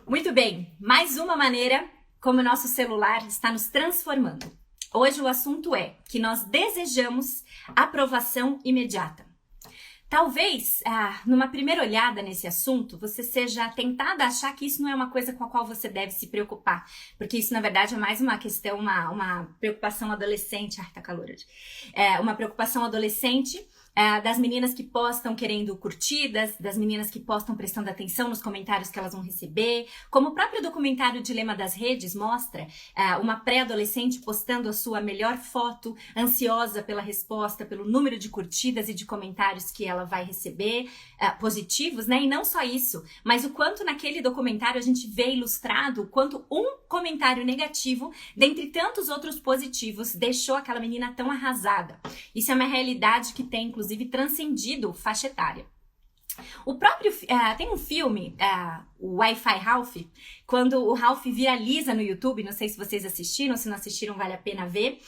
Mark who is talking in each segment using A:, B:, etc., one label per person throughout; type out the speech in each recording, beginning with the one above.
A: Muito bem, mais uma maneira como o nosso celular está nos transformando. Hoje o assunto é que nós desejamos aprovação imediata. Talvez, numa primeira olhada nesse assunto, você seja tentada a achar que isso não é uma coisa com a qual você deve se preocupar, porque isso, na verdade, é mais uma questão, uma preocupação adolescente. Ai, tá calor hoje. Uma preocupação adolescente das meninas que postam querendo curtidas, das meninas que postam prestando atenção nos comentários que elas vão receber. Como o próprio documentário Dilema das Redes mostra, uma pré-adolescente postando a sua melhor foto, ansiosa pela resposta, pelo número de curtidas e de comentários que ela vai receber, positivos, né? E não só isso, mas o quanto naquele documentário a gente vê ilustrado o quanto um comentário negativo, dentre tantos outros positivos, deixou aquela menina tão arrasada. Isso é uma realidade que tem, inclusive, transcendido faixa etária. O próprio tem um filme, o Wi-Fi Ralph, quando o Ralph viraliza no YouTube, não sei se vocês assistiram, se não assistiram vale a pena ver,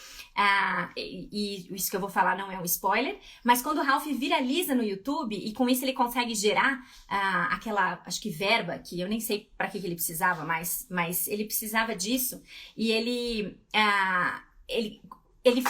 A: e isso que eu vou falar não é um spoiler, mas quando o Ralph viraliza no YouTube e com isso ele consegue gerar aquela, acho que verba, que eu nem sei para que ele precisava, mas ele precisava disso, e ele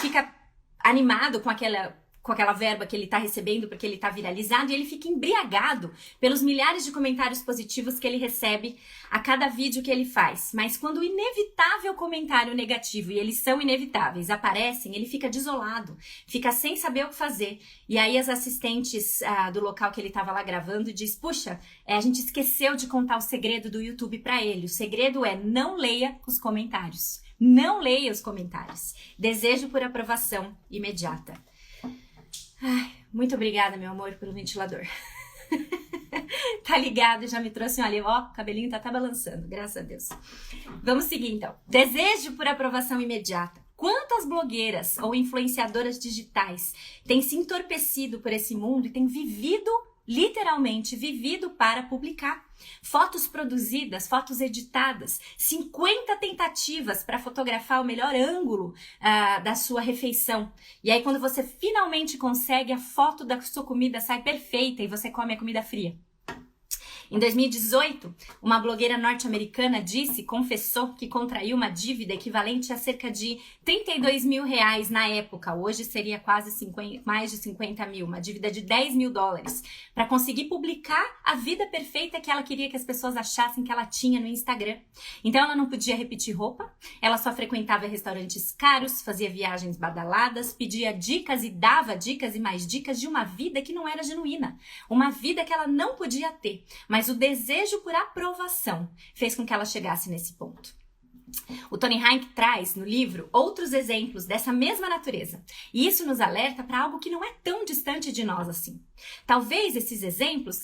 A: fica animado com aquela verba que ele tá recebendo porque ele tá viralizado e ele fica embriagado pelos milhares de comentários positivos que ele recebe a cada vídeo que ele faz. Mas quando o inevitável comentário negativo, e eles são inevitáveis, aparecem, ele fica desolado, fica sem saber o que fazer. E aí as assistentes do local que ele tava lá gravando diz, puxa, a gente esqueceu de contar o segredo do YouTube pra ele. O segredo é não leia os comentários. Não leia os comentários. Desejo por aprovação imediata. Ai, muito obrigada, meu amor, pelo ventilador. Tá ligado? Já me trouxe um alívio. Ó, o cabelinho tá balançando, graças a Deus. Vamos seguir, então. Desejo por aprovação imediata. Quantas blogueiras ou influenciadoras digitais têm se entorpecido por esse mundo e têm literalmente vivido para publicar? Fotos produzidas, fotos editadas, 50 tentativas para fotografar o melhor ângulo da sua refeição. E aí quando você finalmente consegue, a foto da sua comida sai perfeita e você come a comida fria. Em 2018, uma blogueira norte-americana confessou que contraiu uma dívida equivalente a cerca de R$32 mil na época. Hoje seria quase mais de 50 mil, uma dívida de $10 mil, para conseguir publicar a vida perfeita que ela queria que as pessoas achassem que ela tinha no Instagram. Então ela não podia repetir roupa, ela só frequentava restaurantes caros, fazia viagens badaladas, pedia dicas e dava dicas e mais dicas de uma vida que não era genuína, uma vida que ela não podia ter, mas o desejo por aprovação fez com que ela chegasse nesse ponto. O Tony Reinck traz no livro outros exemplos dessa mesma natureza, e isso nos alerta para algo que não é tão distante de nós assim. Talvez esses exemplos,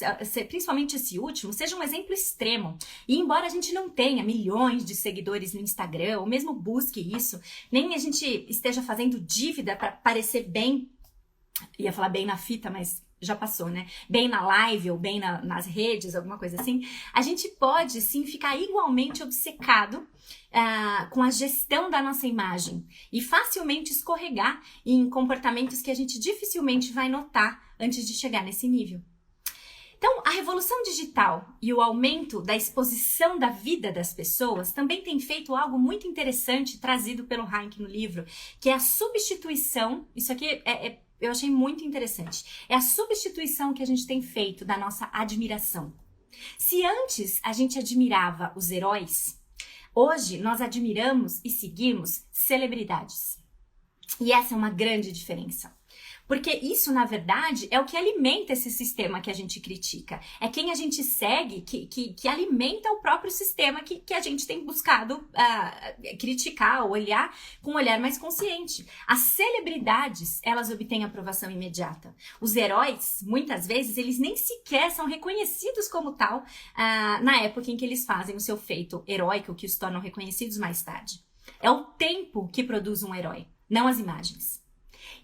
A: principalmente esse último, seja um exemplo extremo, e embora a gente não tenha milhões de seguidores no Instagram, ou mesmo busque isso, nem a gente esteja fazendo dívida para parecer bem, ia falar bem na fita, mas já passou, né? Bem na live ou bem nas redes, alguma coisa assim, a gente pode sim ficar igualmente obcecado com a gestão da nossa imagem e facilmente escorregar em comportamentos que a gente dificilmente vai notar antes de chegar nesse nível. Então, a revolução digital e o aumento da exposição da vida das pessoas também tem feito algo muito interessante trazido pelo Reinck no livro, que é a substituição, isso aqui eu achei muito interessante. É a substituição que a gente tem feito da nossa admiração. Se antes a gente admirava os heróis, hoje nós admiramos e seguimos celebridades. E essa é uma grande diferença. Porque isso, na verdade, é o que alimenta esse sistema que a gente critica. É quem a gente segue que alimenta o próprio sistema que a gente tem buscado criticar, olhar com um olhar mais consciente. As celebridades, elas obtêm aprovação imediata. Os heróis, muitas vezes, eles nem sequer são reconhecidos como tal na época em que eles fazem o seu feito heróico, que os tornam reconhecidos mais tarde. É o tempo que produz um herói, não as imagens.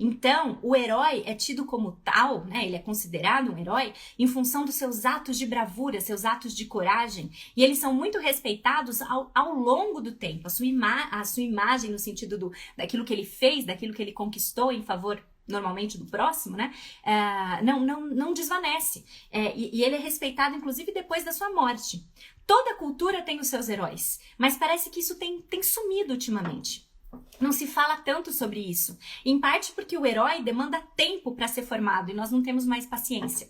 A: Então, o herói é tido como tal, né? Ele é considerado um herói em função dos seus atos de bravura, seus atos de coragem, e eles são muito respeitados ao longo do tempo. A sua imagem no sentido daquilo que ele fez, daquilo que ele conquistou em favor normalmente do próximo, né? Não desvanece. E ele é respeitado, inclusive, depois da sua morte. Toda cultura tem os seus heróis, mas parece que isso tem sumido ultimamente. Não se fala tanto sobre isso, em parte porque o herói demanda tempo para ser formado e nós não temos mais paciência.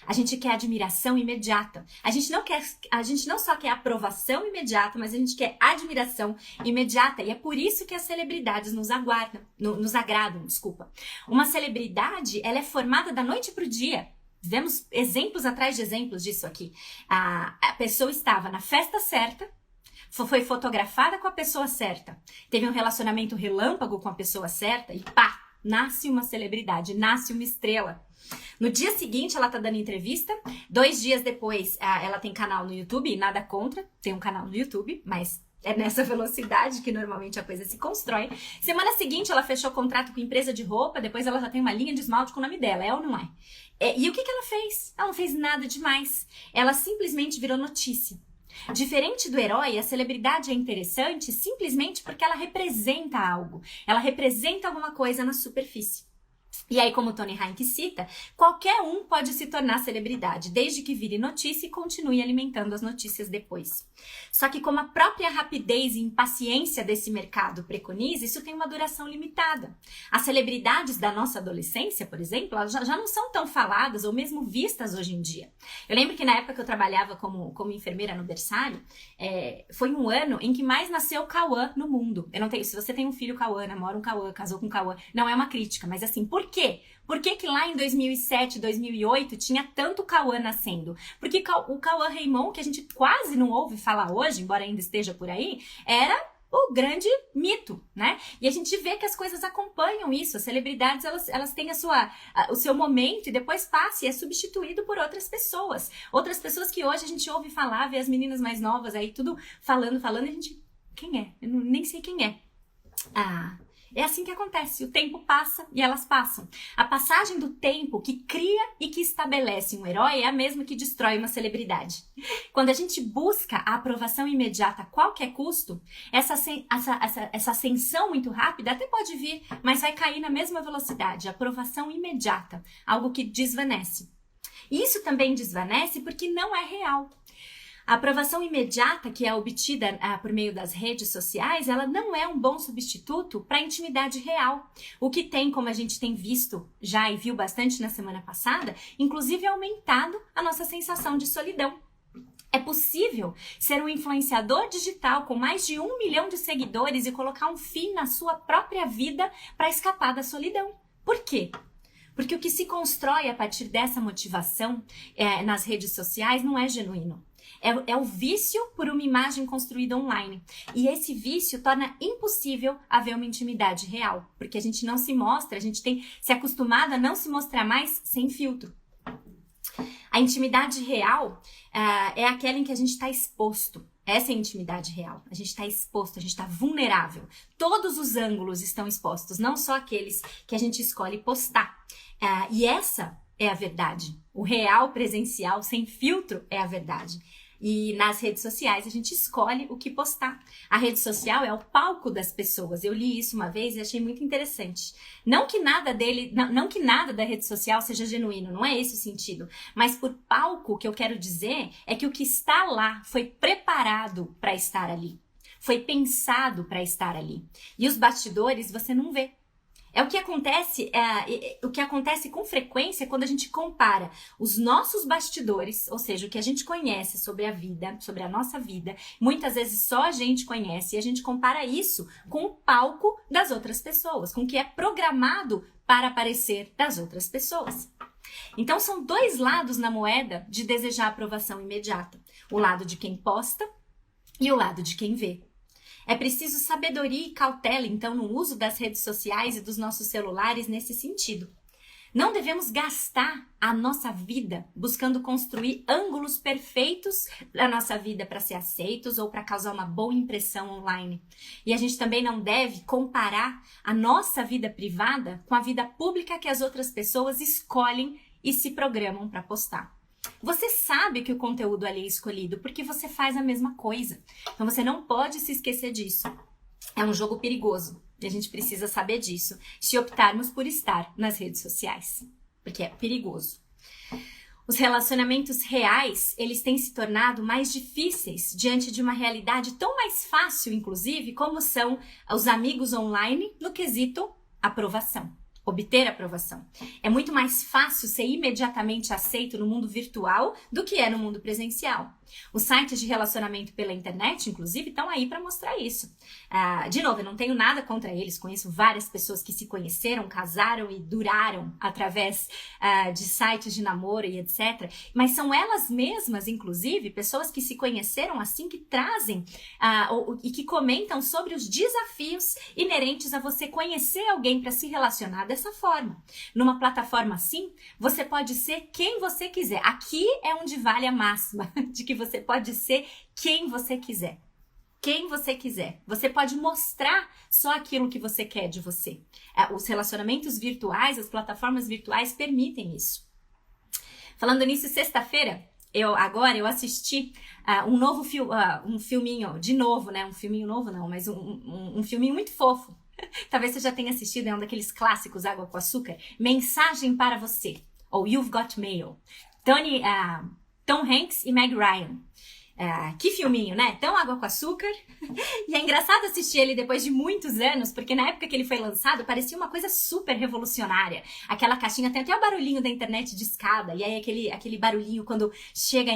A: A gente quer admiração imediata. A gente não só quer aprovação imediata, mas a gente quer admiração imediata. E é por isso que as celebridades nos agradam. Uma celebridade, ela é formada da noite para o dia. Vemos exemplos atrás de exemplos disso aqui. A pessoa estava na festa certa, foi fotografada com a pessoa certa, teve um relacionamento relâmpago com a pessoa certa e pá, nasce uma celebridade, nasce uma estrela. No dia seguinte ela tá dando entrevista, 2 dias depois ela tem canal no YouTube, nada contra, tem um canal no YouTube, mas é nessa velocidade que normalmente a coisa se constrói. Semana seguinte ela fechou contrato com empresa de roupa, depois ela já tem uma linha de esmalte com o nome dela, é ou não é? E o que ela fez? Ela não fez nada demais, ela simplesmente virou notícia. Diferente do herói, a celebridade é interessante simplesmente porque ela representa algo, ela representa alguma coisa na superfície. E aí, como Tony Reinke cita, qualquer um pode se tornar celebridade, desde que vire notícia e continue alimentando as notícias depois. Só que como a própria rapidez e impaciência desse mercado preconiza, isso tem uma duração limitada. As celebridades da nossa adolescência, por exemplo, elas já não são tão faladas ou mesmo vistas hoje em dia. Eu lembro que na época que eu trabalhava como enfermeira no berçário, foi um ano em que mais nasceu Cauã no mundo. Se você tem um filho Cauã, namora um Cauã, casou com Cauã, não é uma crítica, mas assim, por quê? Por que lá em 2007, 2008 tinha tanto Cauã nascendo? Porque o Cauã Raymond, que a gente quase não ouve falar hoje, embora ainda esteja por aí, era o grande mito, né? E a gente vê que as coisas acompanham isso. As celebridades, elas têm o seu momento e depois passa e é substituído por outras pessoas. Outras pessoas que hoje a gente ouve falar, vê as meninas mais novas aí tudo falando, e a gente, quem é? Eu nem sei quem é. É assim que acontece, o tempo passa e elas passam. A passagem do tempo que cria e que estabelece um herói é a mesma que destrói uma celebridade. Quando a gente busca a aprovação imediata a qualquer custo, essa ascensão muito rápida até pode vir, mas vai cair na mesma velocidade, aprovação imediata, algo que desvanece. E isso também desvanece porque não é real. A aprovação imediata que é obtida por meio das redes sociais, ela não é um bom substituto para a intimidade real. O que tem, como a gente tem visto já e viu bastante na semana passada, inclusive aumentado a nossa sensação de solidão. É possível ser um influenciador digital com mais de 1 milhão de seguidores e colocar um fim na sua própria vida para escapar da solidão. Por quê? Porque o que se constrói a partir dessa motivação nas redes sociais não é genuíno. É o vício por uma imagem construída online. E esse vício torna impossível haver uma intimidade real. Porque a gente não se mostra, a gente tem se acostumado a não se mostrar mais sem filtro. A intimidade real é aquela em que a gente está exposto. Essa é a intimidade real. A gente está exposto, a gente está vulnerável. Todos os ângulos estão expostos, não só aqueles que a gente escolhe postar. E essa é a verdade. O real presencial, sem filtro, é a verdade. E nas redes sociais a gente escolhe o que postar. A rede social é o palco das pessoas. Eu li isso uma vez e achei muito interessante. Não que nada da rede social seja genuíno, não é esse o sentido. Mas por palco, o que eu quero dizer é que o que está lá foi preparado para estar ali. Foi pensado para estar ali. E os bastidores você não vê. O que acontece com frequência quando a gente compara os nossos bastidores, ou seja, o que a gente conhece sobre a vida, sobre a nossa vida, muitas vezes só a gente conhece, e a gente compara isso com o palco das outras pessoas, com o que é programado para aparecer das outras pessoas. Então são 2 lados na moeda de desejar aprovação imediata: o lado de quem posta e o lado de quem vê. É preciso sabedoria e cautela, então, no uso das redes sociais e dos nossos celulares nesse sentido. Não devemos gastar a nossa vida buscando construir ângulos perfeitos da nossa vida para ser aceitos ou para causar uma boa impressão online. E a gente também não deve comparar a nossa vida privada com a vida pública que as outras pessoas escolhem e se programam para postar. Você sabe que o conteúdo ali é escolhido porque você faz a mesma coisa. Então você não pode se esquecer disso. É um jogo perigoso. E a gente precisa saber disso se optarmos por estar nas redes sociais, porque é perigoso. Os relacionamentos reais, eles têm se tornado mais difíceis diante de uma realidade tão mais fácil, inclusive, como são os amigos online no quesito aprovação. Obter aprovação. É muito mais fácil ser imediatamente aceito no mundo virtual do que é no mundo presencial. Os sites de relacionamento pela internet, inclusive, estão aí para mostrar isso. De novo, eu não tenho nada contra eles. Conheço várias pessoas que se conheceram, casaram e duraram através de sites de namoro e etc. Mas são elas mesmas, inclusive, pessoas que se conheceram assim, que trazem e que comentam sobre os desafios inerentes a você conhecer alguém para se relacionar dessa forma. Numa plataforma assim, você pode ser quem você quiser. Aqui é onde vale a máxima de que você pode ser quem você quiser. Quem você quiser. Você pode mostrar só aquilo que você quer de você. Os relacionamentos virtuais, as plataformas virtuais permitem isso. Falando nisso, sexta-feira, eu assisti um novo um filminho, de novo, né? Um filminho novo não, mas um filminho muito fofo. Talvez você já tenha assistido, é um daqueles clássicos Água com Açúcar. Mensagem para você, ou You've Got Mail. Tom Hanks e Meg Ryan. Que filminho, né? Tão água com açúcar. E é engraçado assistir ele depois de muitos anos, porque na época que ele foi lançado, parecia uma coisa super revolucionária. Aquela caixinha, tem até o barulhinho da internet de escada, e aí aquele barulhinho quando chega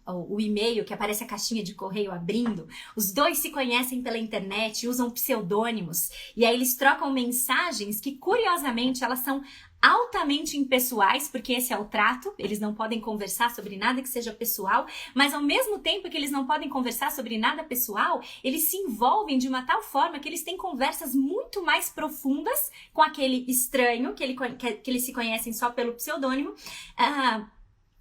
A: o e-mail, que aparece a caixinha de correio abrindo. Os dois se conhecem pela internet, usam pseudônimos, e aí eles trocam mensagens que, curiosamente, elas são altamente impessoais, porque esse é o trato, eles não podem conversar sobre nada que seja pessoal, mas ao mesmo tempo que eles não podem conversar sobre nada pessoal, eles se envolvem de uma tal forma que eles têm conversas muito mais profundas com aquele estranho, que eles se conhecem só pelo pseudônimo,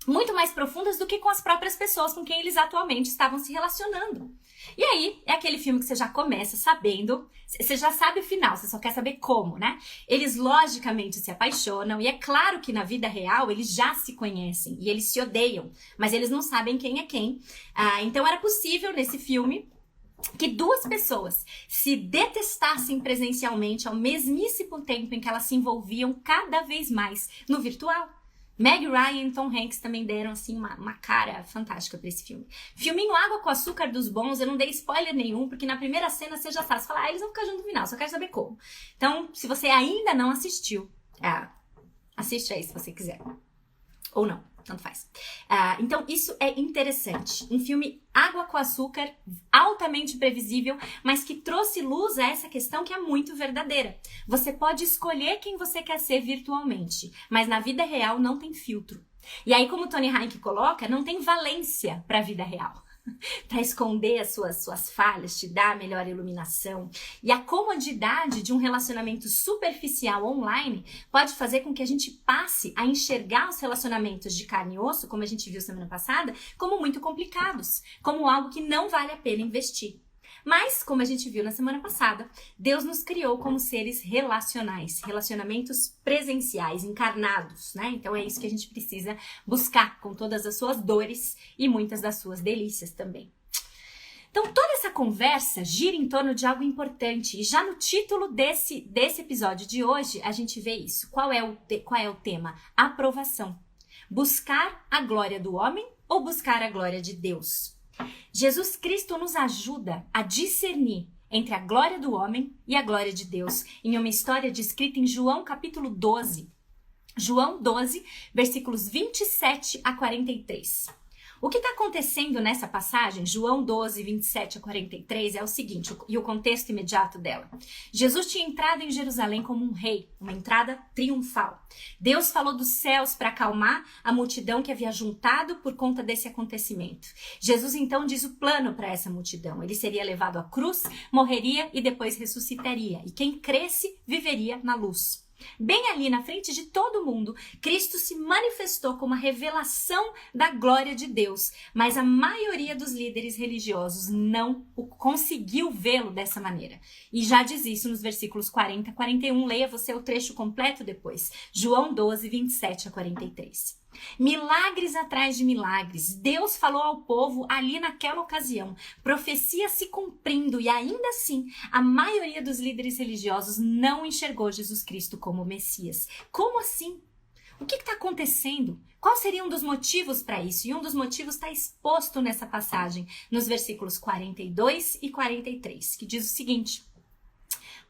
A: muito mais profundas do que com as próprias pessoas com quem eles atualmente estavam se relacionando. E aí, é aquele filme que você já começa sabendo, você já sabe o final, você só quer saber como, né? Eles logicamente se apaixonam, e é claro que na vida real eles já se conhecem e eles se odeiam, mas eles não sabem quem é quem. Então era possível nesse filme que duas pessoas se detestassem presencialmente ao mesmíssimo tempo em que elas se envolviam cada vez mais no virtual. Meg Ryan e Tom Hanks também deram assim uma cara fantástica pra esse filme. Filminho Água com Açúcar dos bons, eu não dei spoiler nenhum, porque na primeira cena você já sabe, você fala, eles vão ficar junto no final, só quero saber como. Então, se você ainda não assistiu, assiste aí se você quiser. Ou não, tanto faz. Então, isso é interessante. Um filme Água com Açúcar, altamente previsível, mas que trouxe luz a essa questão que é muito verdadeira. Você pode escolher quem você quer ser virtualmente, mas na vida real não tem filtro. E aí, como o Tony Hayek coloca, não tem valência para a vida real. Para esconder as suas falhas, te dar a melhor iluminação. E a comodidade de um relacionamento superficial online pode fazer com que a gente passe a enxergar os relacionamentos de carne e osso, como a gente viu semana passada, como muito complicados, como algo que não vale a pena investir. Mas, como a gente viu na semana passada, Deus nos criou como seres relacionais, relacionamentos presenciais, encarnados, né? Então é isso que a gente precisa buscar com todas as suas dores e muitas das suas delícias também. Então toda essa conversa gira em torno de algo importante e já no título desse episódio de hoje a gente vê isso. Qual é o tema? Aprovação. Buscar a glória do homem ou buscar a glória de Deus? Jesus Cristo nos ajuda a discernir entre a glória do homem e a glória de Deus, em uma história descrita em João capítulo 12. João 12, versículos 27 a 43. O que está acontecendo nessa passagem, João 12, 27 a 43, é o seguinte, e o contexto imediato dela. Jesus tinha entrado em Jerusalém como um rei, uma entrada triunfal. Deus falou dos céus para acalmar a multidão que havia juntado por conta desse acontecimento. Jesus então diz o plano para essa multidão. Ele seria levado à cruz, morreria e depois ressuscitaria. E quem cresce, viveria na luz. Bem ali na frente de todo mundo, Cristo se manifestou como a revelação da glória de Deus, mas a maioria dos líderes religiosos não conseguiu vê-lo dessa maneira. E já diz isso nos versículos 40 a 41, leia você o trecho completo depois. João 12, 27 a 43. Milagres atrás de milagres. Deus falou ao povo ali naquela ocasião. Profecia se cumprindo e ainda assim, a maioria dos líderes religiosos não enxergou Jesus Cristo como Messias. Como assim? O que está acontecendo? Qual seria um dos motivos para isso? E um dos motivos está exposto nessa passagem, nos versículos 42 e 43, que diz o seguinte: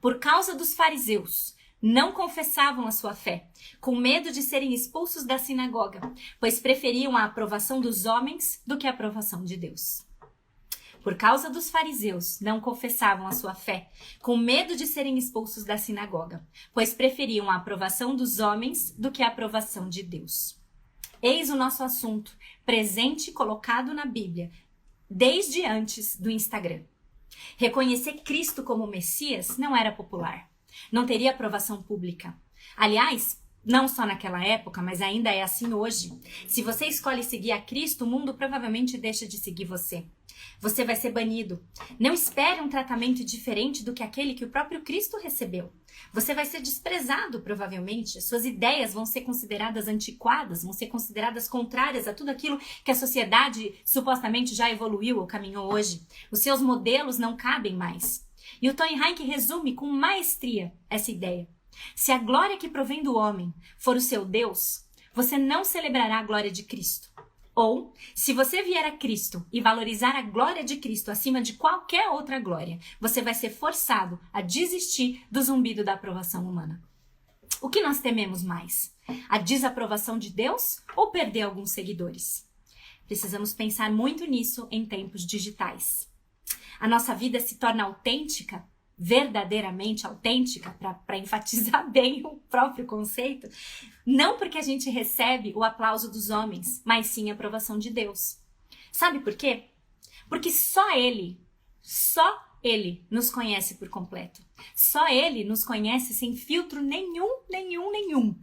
A: por causa dos fariseus, não confessavam a sua fé, com medo de serem expulsos da sinagoga, pois preferiam a aprovação dos homens do que a aprovação de Deus. Por causa dos fariseus, não confessavam a sua fé, com medo de serem expulsos da sinagoga, pois preferiam a aprovação dos homens do que a aprovação de Deus. Eis o nosso assunto, presente e colocado na Bíblia, desde antes do Instagram. Reconhecer Cristo como Messias não era popular. Não teria aprovação pública. Aliás, não só naquela época, mas ainda é assim hoje. Se você escolhe seguir a Cristo, o mundo provavelmente deixa de seguir você. Você vai ser banido. Não espere um tratamento diferente do que aquele que o próprio Cristo recebeu. Você vai ser desprezado, provavelmente. Suas ideias vão ser consideradas antiquadas, vão ser consideradas contrárias a tudo aquilo que a sociedade supostamente já evoluiu ou caminhou hoje. Os seus modelos não cabem mais. E o Tony Hayek resume com maestria essa ideia. Se a glória que provém do homem for o seu Deus, você não celebrará a glória de Cristo. Ou, se você vier a Cristo e valorizar a glória de Cristo acima de qualquer outra glória, você vai ser forçado a desistir do zumbido da aprovação humana. O que nós tememos mais? A desaprovação de Deus ou perder alguns seguidores? Precisamos pensar muito nisso em tempos digitais. A nossa vida se torna autêntica, verdadeiramente autêntica, para enfatizar bem o próprio conceito, não porque a gente recebe o aplauso dos homens, mas sim a aprovação de Deus. Sabe por quê? Porque só Ele nos conhece por completo. Só Ele nos conhece sem filtro nenhum.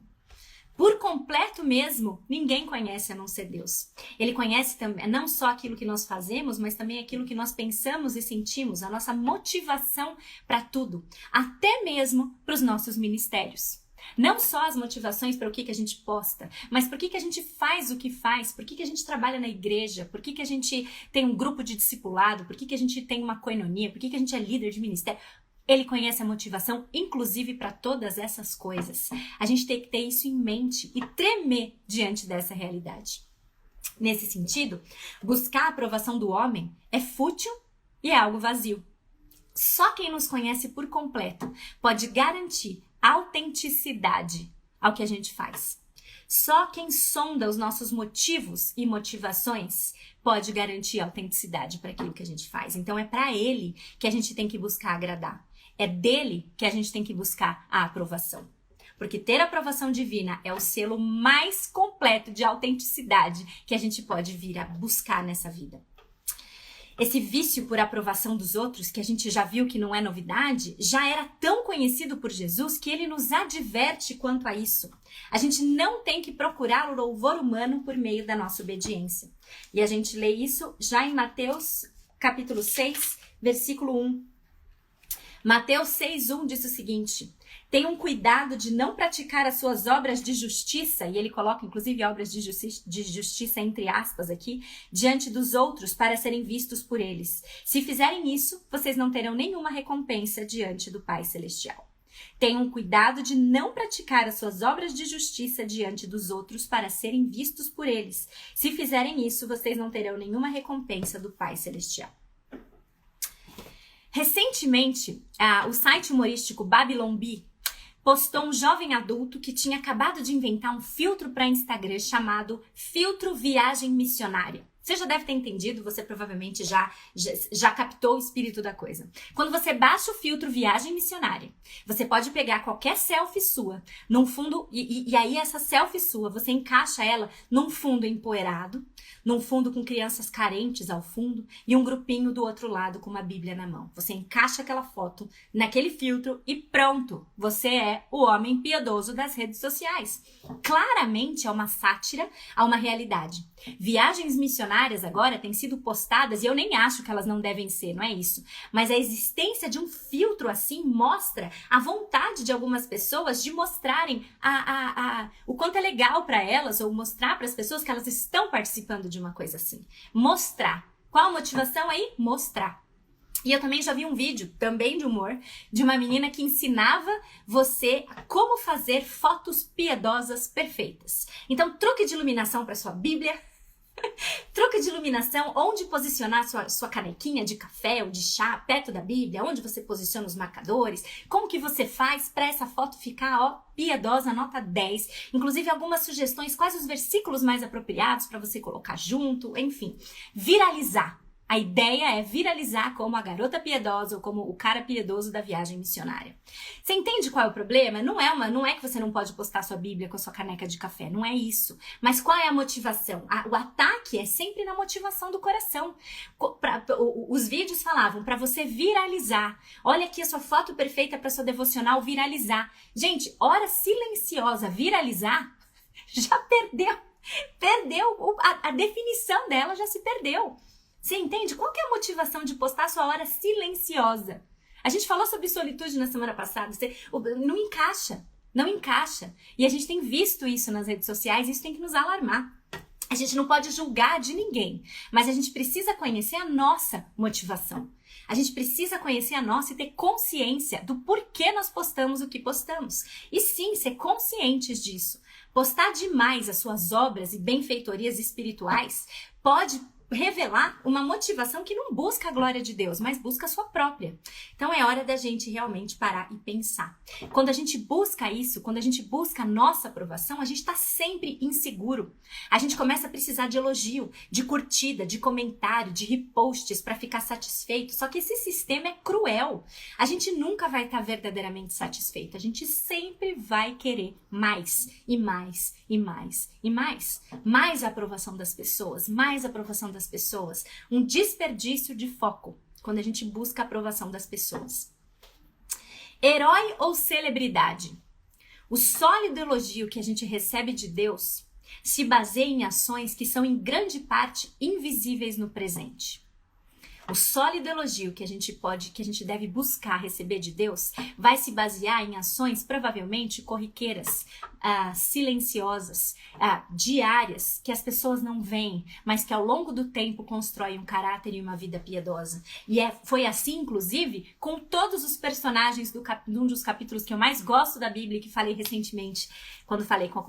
A: Por completo mesmo, ninguém conhece a não ser Deus. Ele conhece também não só aquilo que nós fazemos, mas também aquilo que nós pensamos e sentimos, a nossa motivação para tudo, até mesmo para os nossos ministérios. Não só as motivações para o que a gente posta, mas por que a gente faz o que faz, por que a gente trabalha na igreja, por que a gente tem um grupo de discipulado, por que a gente tem uma coinonia, por que a gente é líder de ministério. Ele conhece a motivação, inclusive para todas essas coisas. A gente tem que ter isso em mente e tremer diante dessa realidade. Nesse sentido, buscar a aprovação do homem é fútil e é algo vazio. Só quem nos conhece por completo pode garantir autenticidade ao que a gente faz. Só quem sonda os nossos motivos e motivações pode garantir autenticidade para aquilo que a gente faz. Então é para ele que a gente tem que buscar agradar. É dele que a gente tem que buscar a aprovação. Porque ter a aprovação divina é o selo mais completo de autenticidade que a gente pode vir a buscar nessa vida. Esse vício por aprovação dos outros, que a gente já viu que não é novidade, já era tão conhecido por Jesus que ele nos adverte quanto a isso. A gente não tem que procurar o louvor humano por meio da nossa obediência. E a gente lê isso já em Mateus capítulo 6, versículo 1. Mateus 6,1 diz o seguinte: tenham cuidado de não praticar as suas obras de justiça, e ele coloca inclusive obras de justiça entre aspas aqui, diante dos outros para serem vistos por eles. Se fizerem isso, vocês não terão nenhuma recompensa diante do Pai Celestial. Tenham cuidado de não praticar as suas obras de justiça diante dos outros para serem vistos por eles. Se fizerem isso, vocês não terão nenhuma recompensa do Pai Celestial. Recentemente, o site humorístico Babylon Bee postou um jovem adulto que tinha acabado de inventar um filtro para Instagram chamado Filtro Viagem Missionária. Você já deve ter entendido, você provavelmente já captou o espírito da coisa. Quando você baixa o filtro Viagem Missionária, você pode pegar qualquer selfie sua, num fundo, e aí essa selfie sua, você encaixa ela num fundo empoeirado, num fundo com crianças carentes ao fundo e um grupinho do outro lado com uma Bíblia na mão. Você encaixa aquela foto naquele filtro e pronto, você é o homem piedoso das redes sociais. Claramente é uma sátira a uma realidade. Viagens missionárias agora têm sido postadas, e eu nem acho que elas não devem ser, não é isso. Mas a existência de um filtro assim mostra a vontade de algumas pessoas de mostrarem o quanto é legal para elas, ou mostrar para as pessoas que elas estão participando de uma coisa assim. Mostrar. Qual a motivação aí? Mostrar. E eu também já vi um vídeo, também de humor, de uma menina que ensinava você como fazer fotos piedosas perfeitas. Então, truque de iluminação para sua Bíblia, truque de iluminação, onde posicionar sua canequinha de café ou de chá perto da Bíblia, onde você posiciona os marcadores, como que você faz para essa foto ficar, ó, piedosa, nota 10. Inclusive, algumas sugestões, quais os versículos mais apropriados para você colocar junto, enfim. Viralizar. A ideia é viralizar como a garota piedosa ou como o cara piedoso da viagem missionária. Você entende qual é o problema? Não é que você não pode postar sua Bíblia com a sua caneca de café, não é isso. Mas qual é a motivação? O ataque é sempre na motivação do coração. Os vídeos falavam para você viralizar. Olha aqui a sua foto perfeita para sua devocional viralizar. Gente, hora silenciosa viralizar já perdeu. A definição dela já se perdeu. Você entende? Qual que é a motivação de postar a sua hora silenciosa? A gente falou sobre solitude na semana passada. Não encaixa. Não encaixa. E a gente tem visto isso nas redes sociais e isso tem que nos alarmar. A gente não pode julgar de ninguém, mas a gente precisa conhecer a nossa motivação. A gente precisa conhecer a nossa e ter consciência do porquê nós postamos o que postamos. E sim, ser conscientes disso. Postar demais as suas obras e benfeitorias espirituais pode revelar uma motivação que não busca a glória de Deus, mas busca a sua própria. Então é hora da gente realmente parar e pensar. Quando a gente busca isso, quando a gente busca a nossa aprovação, a gente está sempre inseguro. A gente começa a precisar de elogio, de curtida, de comentário, de reposts para ficar satisfeito. Só que esse sistema é cruel. A gente nunca vai estar verdadeiramente satisfeito. A gente sempre vai querer mais e mais e mais e mais. Mais a aprovação das pessoas, mais a aprovação das pessoas, um desperdício de foco quando a gente busca a aprovação das pessoas. Herói ou celebridade? O sólido elogio que a gente recebe de Deus se baseia em ações que são em grande parte invisíveis no presente. O sólido elogio que a gente deve buscar receber de Deus vai se basear em ações provavelmente corriqueiras, silenciosas, diárias, que as pessoas não veem, mas que ao longo do tempo constroem um caráter e uma vida piedosa. E foi assim, inclusive, com todos os personagens de um dos capítulos que eu mais gosto da Bíblia, que falei recentemente, quando falei com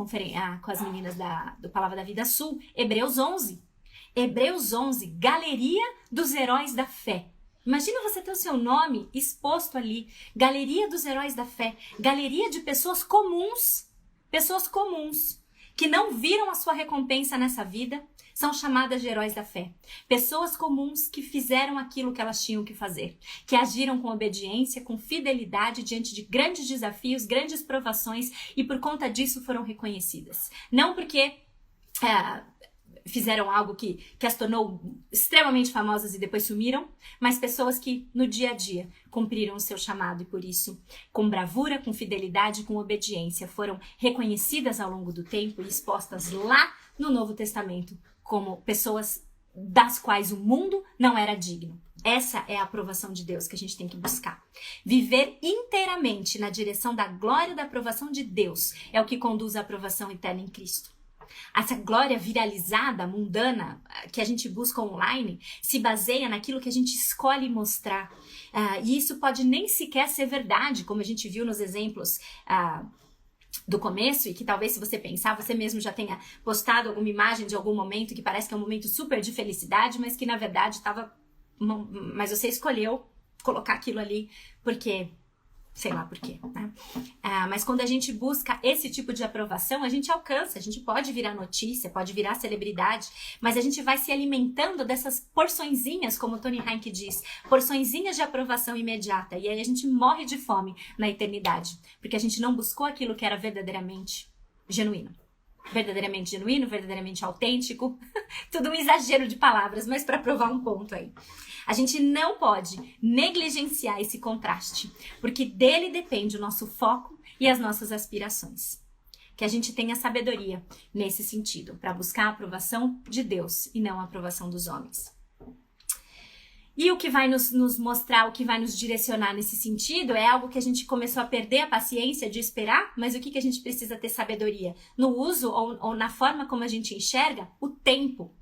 A: as meninas do Palavra da Vida Sul, Hebreus 11. Hebreus 11, Galeria dos Heróis da Fé. Imagina você ter o seu nome exposto ali. Galeria dos Heróis da Fé. Galeria de pessoas comuns, que não viram a sua recompensa nessa vida, são chamadas de heróis da fé. Pessoas comuns que fizeram aquilo que elas tinham que fazer, que agiram com obediência, com fidelidade diante de grandes desafios, grandes provações, e por conta disso foram reconhecidas. Não porque fizeram algo que as tornou extremamente famosas e depois sumiram, mas pessoas que no dia a dia cumpriram o seu chamado e por isso, com bravura, com fidelidade, com obediência, foram reconhecidas ao longo do tempo e expostas lá no Novo Testamento como pessoas das quais o mundo não era digno. Essa é a aprovação de Deus que a gente tem que buscar. Viver inteiramente na direção da glória e da aprovação de Deus é o que conduz à aprovação eterna em Cristo. Essa glória viralizada, mundana, que a gente busca online, se baseia naquilo que a gente escolhe mostrar. E isso pode nem sequer ser verdade, como a gente viu nos exemplos do começo, e que talvez, se você pensar, você mesmo já tenha postado alguma imagem de algum momento que parece que é um momento super de felicidade, mas que na verdade estava... Mas você escolheu colocar aquilo ali porque... sei lá por quê, né? Mas quando a gente busca esse tipo de aprovação, a gente alcança, a gente pode virar notícia, pode virar celebridade, mas a gente vai se alimentando dessas porçõezinhas, como o Tony Hank diz, porçõezinhas de aprovação imediata, e aí a gente morre de fome na eternidade, porque a gente não buscou aquilo que era verdadeiramente genuíno. Verdadeiramente genuíno, verdadeiramente autêntico, tudo um exagero de palavras, mas para provar um ponto aí. A gente não pode negligenciar esse contraste, porque dele depende o nosso foco e as nossas aspirações. que a gente tenha sabedoria nesse sentido, para buscar a aprovação de Deus e não a aprovação dos homens. E o que vai nos mostrar, o que vai nos direcionar nesse sentido é algo que a gente começou a perder a paciência de esperar, mas o que a gente precisa ter sabedoria? No uso ou na forma como a gente enxerga o tempo.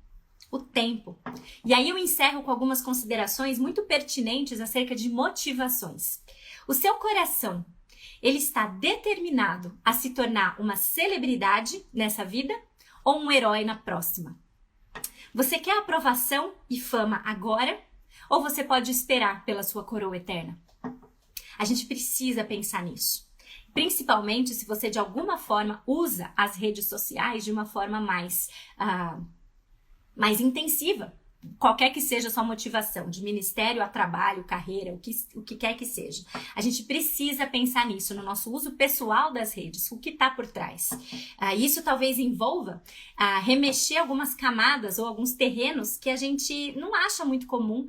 A: O tempo. E aí eu encerro com algumas considerações muito pertinentes acerca de motivações. O seu coração, ele está determinado a se tornar uma celebridade nessa vida ou um herói na próxima? Você quer aprovação e fama agora? Ou você pode esperar pela sua coroa eterna? A gente precisa pensar nisso. Principalmente se você de alguma forma usa as redes sociais de uma forma mais intensiva. Qualquer que seja a sua motivação, de ministério a trabalho, carreira, o que quer que seja. A gente precisa pensar nisso, no nosso uso pessoal das redes, o que está por trás. Isso talvez envolva remexer algumas camadas ou alguns terrenos que a gente não acha muito comum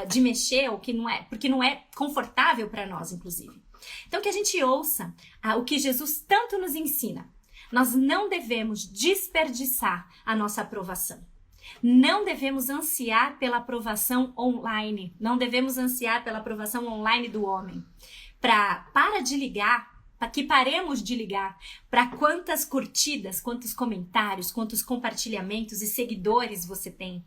A: de mexer, ou que não é, porque não é confortável para nós, inclusive. Então, que a gente ouça o que Jesus tanto nos ensina. Nós não devemos desperdiçar a nossa aprovação. Não devemos ansiar pela aprovação online. Não devemos ansiar pela aprovação online do homem. Para de ligar, para que paremos de ligar para quantas curtidas, quantos comentários, quantos compartilhamentos e seguidores você tem.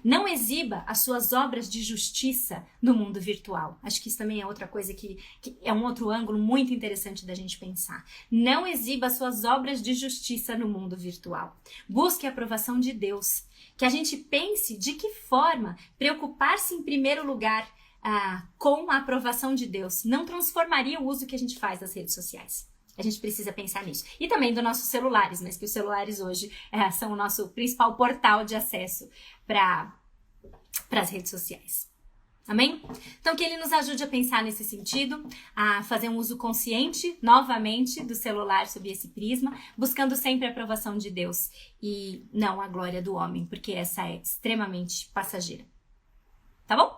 A: Não exiba as suas obras de justiça no mundo virtual. Acho que isso também é outra coisa que é um outro ângulo muito interessante da gente pensar. Não exiba as suas obras de justiça no mundo virtual. Busque a aprovação de Deus. Que a gente pense de que forma preocupar-se em primeiro lugar com a aprovação de Deus não transformaria o uso que a gente faz das redes sociais. A gente precisa pensar nisso. E também dos nossos celulares, mas que os celulares hoje são o nosso principal portal de acesso para as redes sociais. Amém? Então, que ele nos ajude a pensar nesse sentido, a fazer um uso consciente, novamente, do celular sob esse prisma, buscando sempre a aprovação de Deus e não a glória do homem, porque essa é extremamente passageira. Tá bom?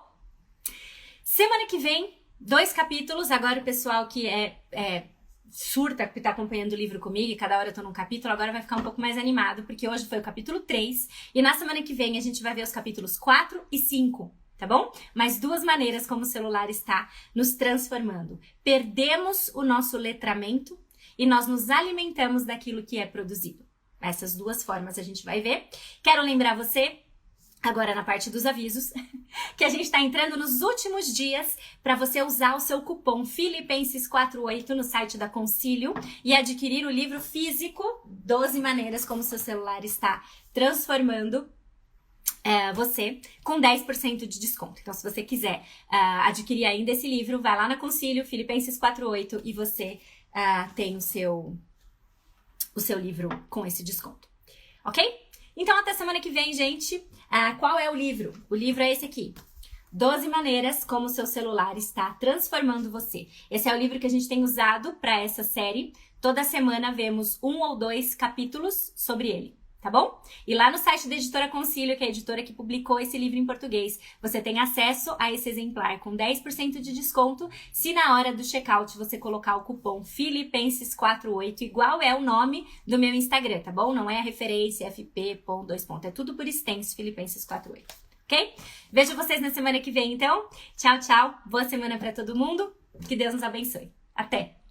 A: Semana que vem, 2 capítulos. Agora o pessoal que surta, que tá acompanhando o livro comigo, e cada hora eu tô num capítulo, agora vai ficar um pouco mais animado, porque hoje foi o capítulo 3, e na semana que vem a gente vai ver os capítulos 4 e 5. Tá bom? Mas 2 maneiras como o celular está nos transformando. Perdemos o nosso letramento e nós nos alimentamos daquilo que é produzido. Essas 2 formas a gente vai ver. Quero lembrar você, agora na parte dos avisos, que a gente está entrando nos últimos dias para você usar o seu cupom Filipenses 48 no site da Concílio e adquirir o livro físico 12 maneiras como o seu celular está transformando você com 10% de desconto. Então, se você quiser adquirir ainda esse livro, vai lá na Concílio, Filipenses 48, e você tem o seu livro com esse desconto. Ok? Então, até semana que vem, gente. Qual é o livro? O livro é esse aqui. 12 maneiras como o seu celular está transformando você. Esse é o livro que a gente tem usado para essa série. Toda semana vemos 1 ou 2 capítulos sobre ele. Tá bom? E lá no site da Editora Concílio, que é a editora que publicou esse livro em português, você tem acesso a esse exemplar com 10% de desconto se na hora do checkout você colocar o cupom Filipenses48, igual é o nome do meu Instagram, tá bom? Não é a referência fp. É tudo por extenso, Filipenses48, ok? Vejo vocês na semana que vem, então. Tchau, tchau. Boa semana pra todo mundo. Que Deus nos abençoe. Até!